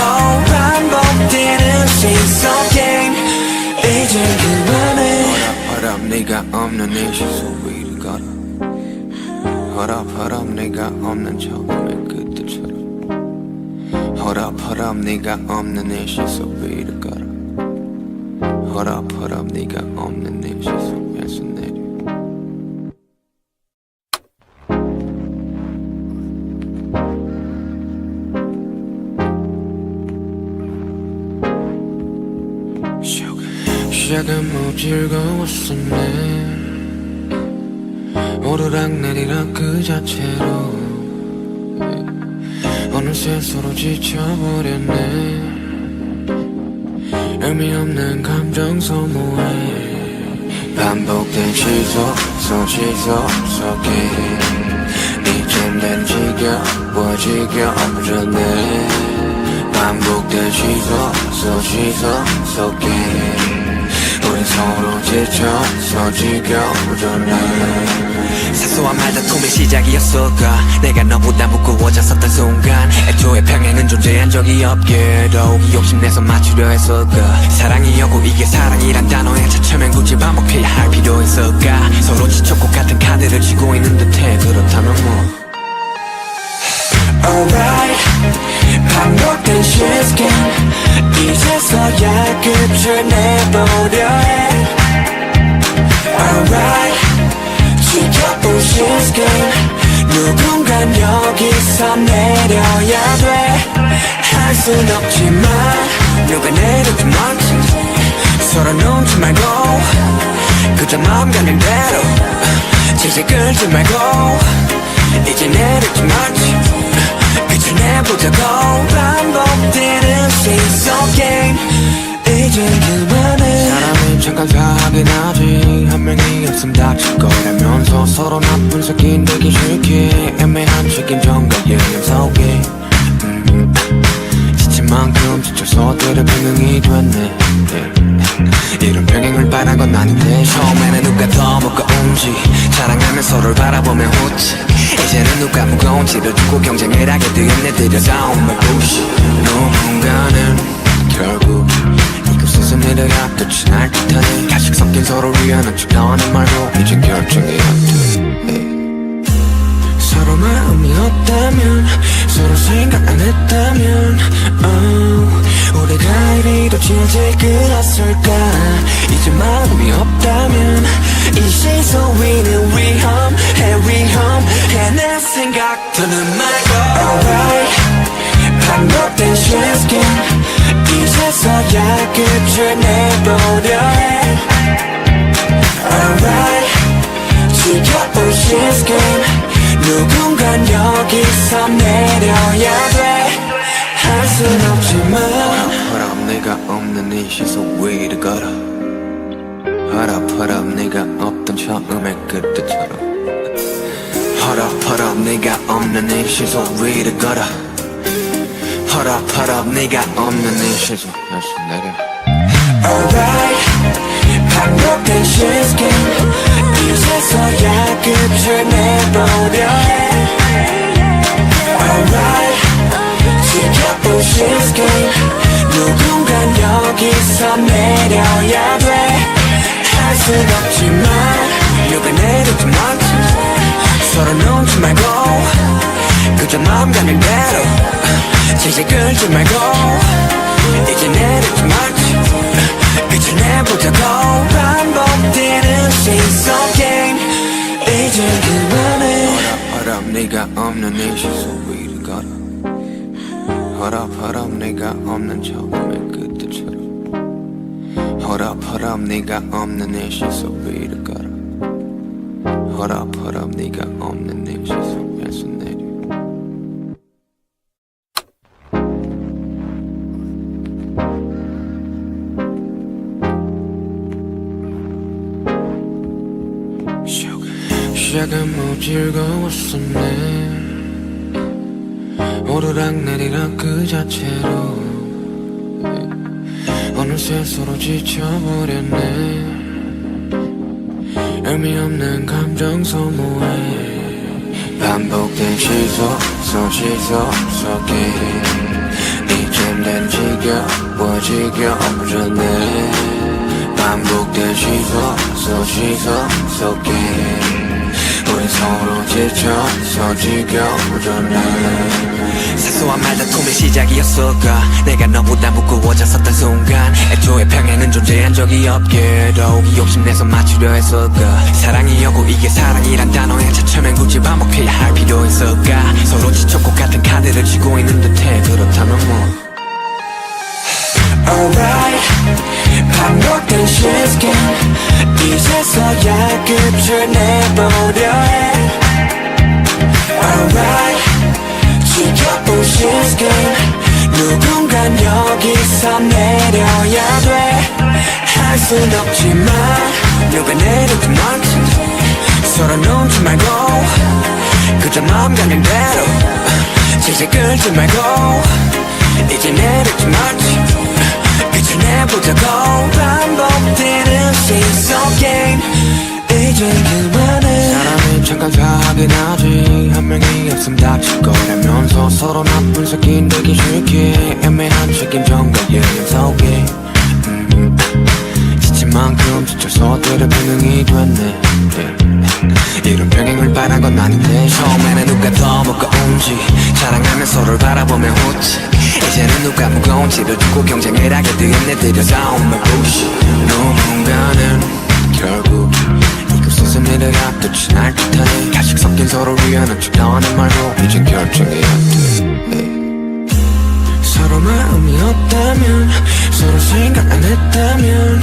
반복되는 시속 게임 이제 그만해 hold up 네가 없는 이 시속 위를 걸어 hold up 네가 없는 처음의 그때처럼 hold up 네가 없는 이 시속 위를 걸어 hold up 네가 없는 이 시속에서 내려 시작은 뭐 즐거웠었네 오르락내리락 그 자체로 어느새 서로 지쳐버렸네 의미 없는 감정 소모해 반복된 시속 속에 이젠 난 지겨워졌네 반복된 시속 속에 우린 서로 지쳐서 지겨워졌네. 사소한 말다툼의 시작이었을까. 내가 너보다 무거워졌었던 순간 애초에 평행은 존재한 적이 없게 더욱이 욕심내서 맞추려 했을까. 사랑이었고 이게 사랑이란 단어에 차츰엔 굳이 반복해야 할 필요 있을까. 서로 지쳤고 같은 카드를 쥐고 있는 듯해. 그렇다면 뭐 Alright 반복된 시스템 이제서야 끝을 내보려 해 Alright 지켜본 시스템 누군간 여기서 내려야 돼. 할 순 없지만 누가 내려도 많지. 서로 눈치 말고 그저 마음 가는 대로 질질 끌지 말고 이제 내려지 말지. 끝을 내보자고. 반복되는 시속 게임 이제 그만해. 사람이 잠깐 사하긴 하지. 한 명이 없음 다칠 거라면서 서로 나쁜 새끼 되기 싫게 애매한 책임전과 예념 속에 지친 만큼 지쳐서 때려 병행이 됐네. 이런 병행을 바란 건 아닌데 처음에는 누가 더 무거운지 자랑하며 서로를 바라보며 웃지. 이제는 누가 무거운지를 두고 경쟁을 하게 되었네. 들여다온 말부시. 누군가는 결국 이곳에서 내려가 끝이 날 듯하네. 가식 섞인 서로 위하는 척 나와는 말고 이젠 결정이 안 돼. 서로 마음이 없다면 서로 생각 안 했다면 우리가 이리도 질질 끌었을까. 이제 마음이 없다면 이 시선 위는 위험해 내 생각 더는 말고. Alright 반복된 시스템 이제서야 끝을 내보려 해 Alright 지켜본 시스템 누군간 여기서 내려야 돼. 할 순 없지만 허락 내가 없는 이 시속 위를 걸어. 허락 내가 없던 처음의 그때처럼. 허락 내가 없는 이 시속 위를 걸어. 허락 내가 없는 이 시속 다시 내려. Alright 반복된 시스템 이제서야 끝을 내보려 해 Alright 지켜본 시스템 누군간 여기서 내려야 돼. 할 순 없지만 누가 내려도 많지. 서로 눈치 말고 그저 마음 가는 대로 질질 끌지 말고 이제 내려지 말지. 끝을 내보자고. 반복되는 시속 게임 이제 그만해. 허락 네가 없는 이 시속 위를 걸어. 허락 네가 없는 처음의 그때처럼. 허락 네가 없는 이 시속 위를 걸어. 허락 네가 없는 이 시속에서 내려. 시작은 뭐 즐거웠었네. 오르락내리락 그 자체로 어느새 서로 지쳐버렸네. 의미 없는 감정 소모에 반복된 시속 속에 이젠 난 지겨워졌네. 반복된 시속 속에 우린 서로 지쳐서 지겨워졌네. 사소한 말다툼의 시작이었을까. 내가 너보다 무거워졌었던 순간 애초에 평행은 존재한 적이 없게 더욱이 욕심내서 맞추려 했을까. 사랑이었고 이게 사랑이란 단어에 차츰엔 굳이 반복해야 할 필요 있을까. 서로 지쳤고 같은 카드를 쥐고 있는 듯해. 그렇다면 뭐 Alright 반복된 시스템 이제서야 끝을 내보려 해 Alright 지켜본 시스템 누군간 여기서 내려야 돼. 할 순 없지만 누가 내려도 많지. 서로 눈치 말고 그저 마음 가는 대로 질질 끌지 말고 이제 내려지 말지. 끝을 내보자고 반복되는 시속 게임 이제 그만해 사람이 잠깐 사하긴 하지 한 명이 없음 다칠 거라면서 서로 나쁜 새끼 되기 싫게 애매한 책임전과 예능 속에 지친 만큼 지쳐서 때려 병행이 됐네 이런 병행을 바란 건 아닌데 처음에는 누가 더 무거운지 자랑하며 서로를 바라보며 웃지 이제는 누가 무거운지를 두고 경쟁을 하게 되었네 들여다온 말 부시 누군가는 결국 이곳에서 내려갔듯이 날 탓하네 가식 섞인 서로를 위하는 척 너는 말고 이젠 결정해야 돼 서로 마음이 없다면 서로 생각 안 했다면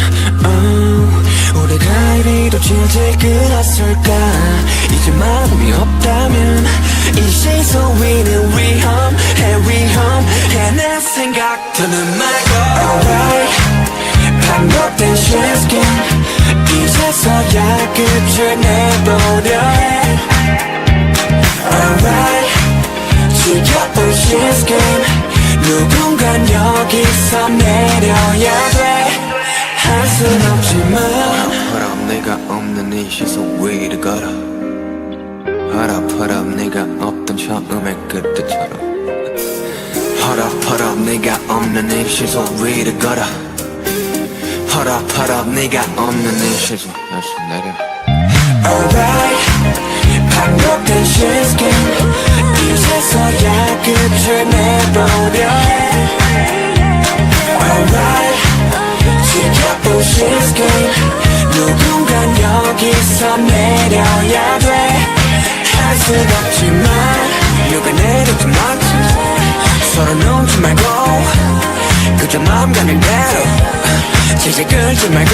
우리가 이리도 질질 끌었을까 이제 마음이 없다면 이 시선 위는 위험해 내 생각 더는 말고 Alright 반복된 시스템 이제서야 끝을 내보려 해 Alright 지겨운 시스템 누군간 여기서 내려야 돼 할 순 없지만 허락 내가 없는 이 시속 위를 걸어 허락 내가 없던 처음의 그때처럼 허락 내가 없는 이 시속 위를 걸어 허락 네가 없는 이 시속 다시 내려 Alright 반복된 시스템 이제서야 끝을 내보려 해 Alright 지켜본 시스템 누군간 여기서 내려야 돼 할 순 없지만 누가 내려도 맞지 서로 놓지 말고 그저 마음 가는 대로 질질 끌지 말고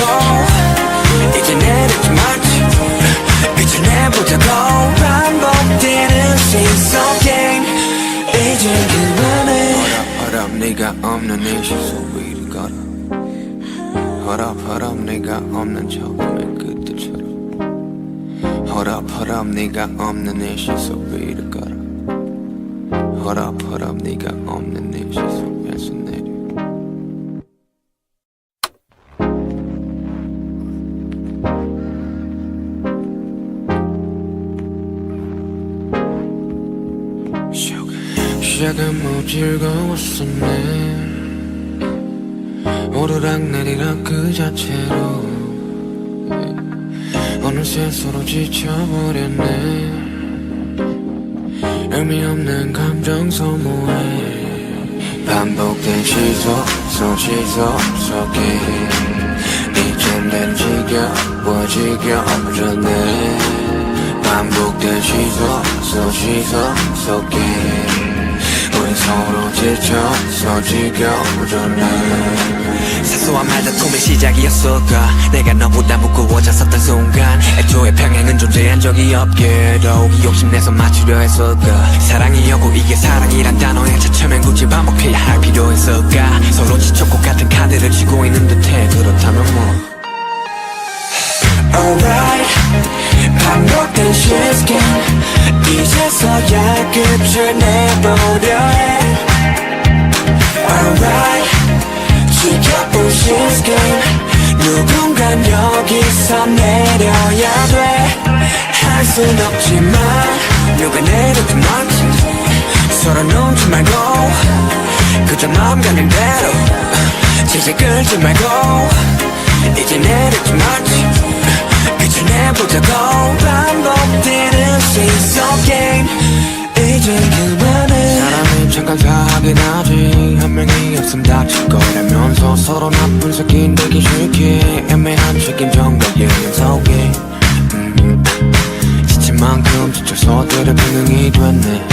이제 내려도 맞지 끝을 내보자고 반복되는 시속 게임 이제 그만해 허락 네가 없는 이 시속 위를 걸어 허락 네가 없는 처음의 그때처럼 허락 네가 없는 이 시속 위를 걸어 허락 네가 없는 이 시속에서 내려 시작은 뭐 즐거웠었네 오르락내리락 그 자체로 어느새 서로 지쳐버렸네 의미 없는 감정 소모해 반복된 시속 속에 이젠 난 지겨워졌네 반복된 시속 속에 우린 서로 지쳐서 지겨워졌네 사소한 말다툼의 시작이었을까 내가 너보다 무거워졌었던 순간 애초에 평행은 존재한 적이 없게도 욕심내서 맞추려 했을까 사랑이었고 이게 사랑이란 단어에 차츰엔 굳이 반복해야 할 필요 있을까 서로 지쳤고 같은 카드를 치고 있는 듯해 그렇다면 뭐 Alright 반복된 시스템 이제서야 끝을 내보려 해 Alright 지켜본 시스템 누군간 여기서 내려야 돼 할 순 없지만 누가 내려도 맞지 서로 놓지 말고 그저 마음 가는 대로 질질 끌지 말고 이제 내려도 맞지 끝을 내보자고 반복되는 시속 게임 이제 그만해 사람이 잠깐 사하긴 하지 한 명이 없음 다칠 거라면서 서로 나쁜 새끼 되기 싫게 애매한 책임전과 예능 속에 지친 만큼 지쳐서 때려 병행이 됐네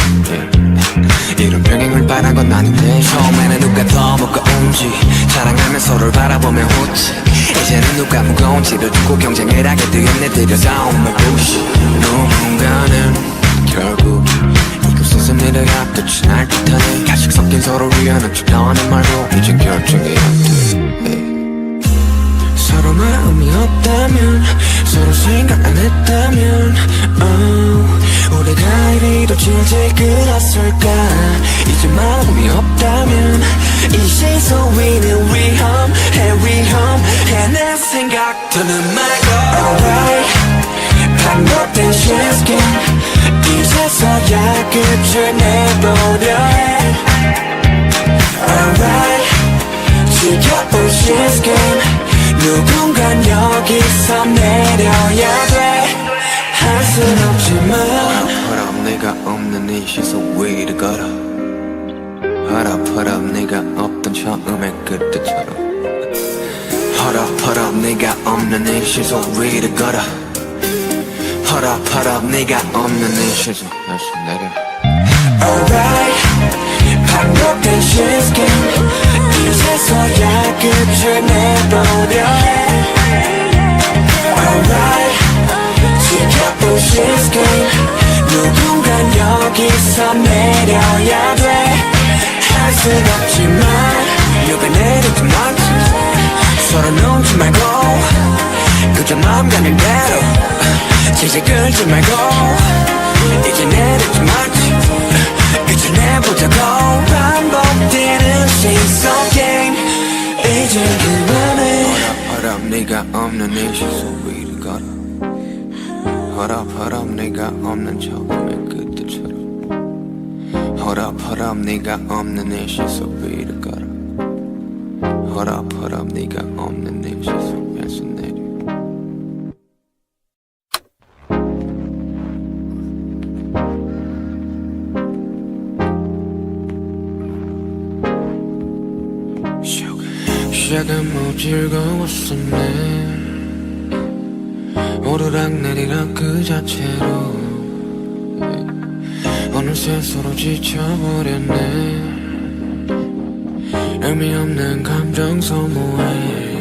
이런 병행을 바란 건 아닌데 처음에는 누가 더 무거운지 자랑하며 서로를 바라보며 웃지 이제는 누가 무거운지를 두고 경쟁을 하게 되었네 들여다온 말 부시 누군가는 결국 이곳에서 내려갔듯이 날 탓하네 가식 섞인 서로를 위하는 척 너는 말고 이젠 결정해야 돼 서로 마음이 없다면 서로 생각 안 했다면 우리가 이리도 질질 끌었을까 이제 마음이 없다면 이 시선 위는 위험해 내 생각 더는 말고 Alright 반복된 시스템 이제서야 끝을 내보려 해 Alright 지켜볼 시스템 누군간 여기서 내려야 돼 할 순 없지만 hold 내가 없는 이 시선 위를 걸어 hold up 내가 없던 처음의 그때처럼 hold up 내가 없는 이 시선 위를 걸어 hold up 내가 없는 이 시선 다시 내려 Alright 반복된 시스템 이제서야 끝을 내보려 해 Alright 지켜볼 시스템 누군간 여기서 내려야 돼 할 순 없지만 누가 내리지 말지 서로 놓지 말고 그저 마음 가는 대로 질질 끌지 말고 이제 내리지 말지 끝을 내보자고 반복되는 시선 게임 이제 그만해 hold up 네가 없는 이 시선 위를 걸어 hold up 네가 없는 처음의 그때처럼 hold up 네가 없는 이 시선 위를 걸어 hold up 네가 없는 이 시선 위에서 내려 시작은 뭐 즐거웠었네 오르락내리락 그 자체로 어느새 서로 지쳐버렸네 의미 없는 감정 소모해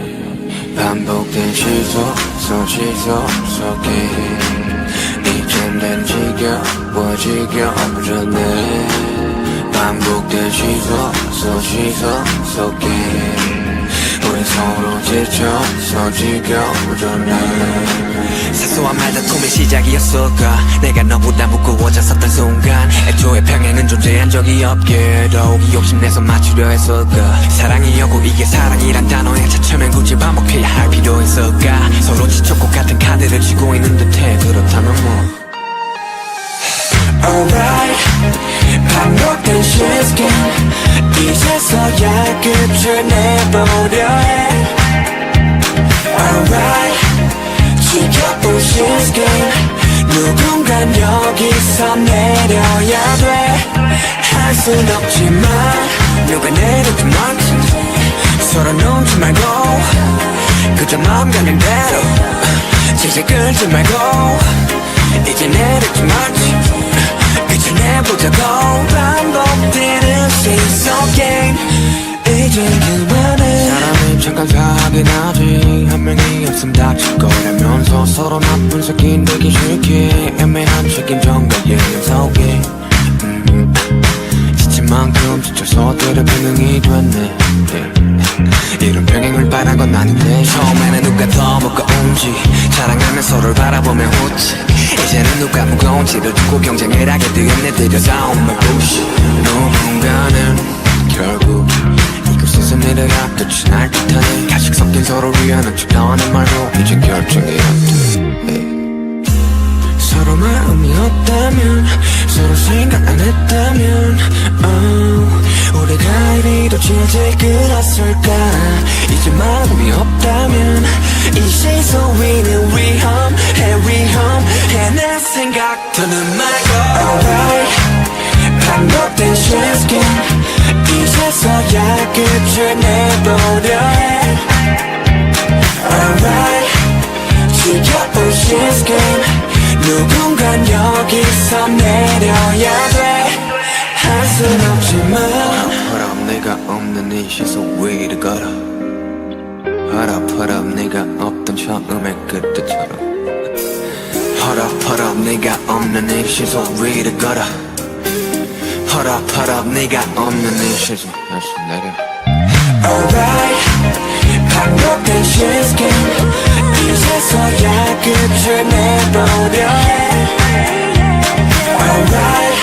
반복된 시소 속에 이젠 난 지겨워졌네 반복된 시소 속에 우린 서로 지쳐서 지겨워졌네 사소한 말다툼의 시작이었을까 내가 너보다 무거워졌었던 순간 애초에 평행은 존재한 적이 없게 더욱이 욕심내서 맞추려 했을까 사랑이었고 이게 사랑이란 단어에 차츰엔 굳이 반복해야 할 필요 있을까 서로 지쳤고 같은 카드를 쥐고 있는 듯해 그렇다면 뭐 Alright 반복된 시스템 이제서야 끝을 내보려 해 Alright 지켜볼 시스템 누군간 여기서 내려야 돼 할 순 없지만 누가 내리지 말지 서로 놓지 말고 그저 마음 가는 대로 질질 끌지 말고 이제 내리지 말지 끝을 내보자고 반복되는 시선 게임 이제 그만해 사람이 잠깐 사긴 하지 한 명이 없음 다칠 거라면서 서로 나쁜 새끼 되기 싫게 애매한 책임전과 예념 속에 지친 만큼 지쳐서 때려 병행이 됐네 이런 병행을 바란 건 아닌데 처음에는 누가 더 무거운지 자랑하며 서로를 바라보며 웃지 이제는 누가 무거운지를 두고 경쟁을 하게 되었네 들여다온 my bullshit 누군가는 결국 이곳에서 내려가 끝이 날 듯하네 가식 섞인 서로 위하는 척 나와는 말고 이제 결정해야 돼 서로 마음이 없다면 서로 생각 안 했다면 우리가 이리도 질질 끌었을까 이제 마음이 없다면 이 시선 위는 위험해 내 생각 더는 말고 Alright 반복된 시스템 이제서야 끝을 내보려 해 Alright 지켜볼 시스템 누군간 여기서 내려야 돼 할 순 없지만 hold up 내가 없는 이 시선 위를 걸어 hold up 내가 없던 처음의 그때처럼 hold up 내가 없는 이 시선 위를 걸어 hold up 네가 없는 이 시선 다시 내려 Alright 반복된 시스템 이제서야 끝을 내보려 해 Alright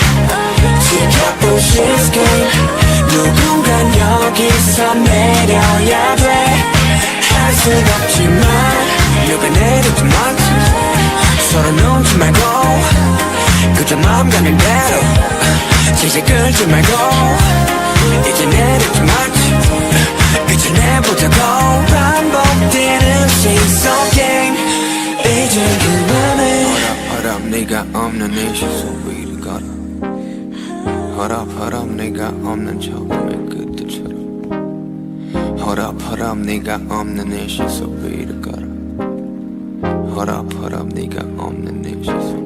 지켜볼 시스템 누군간 여기서 그저 마음 가는 대로 질질 끌지 말고 이제 내리지 말지 끝내보자고 반복되는 시속 게임 이제 그만해 Hold up 네가 없는 이 시속 위를 걸어 Hold up 네가 없는 처음의 그때처럼 Hold up 네가 없는 이 시속 위를 걸어 Hold up 네가 없는 이 시속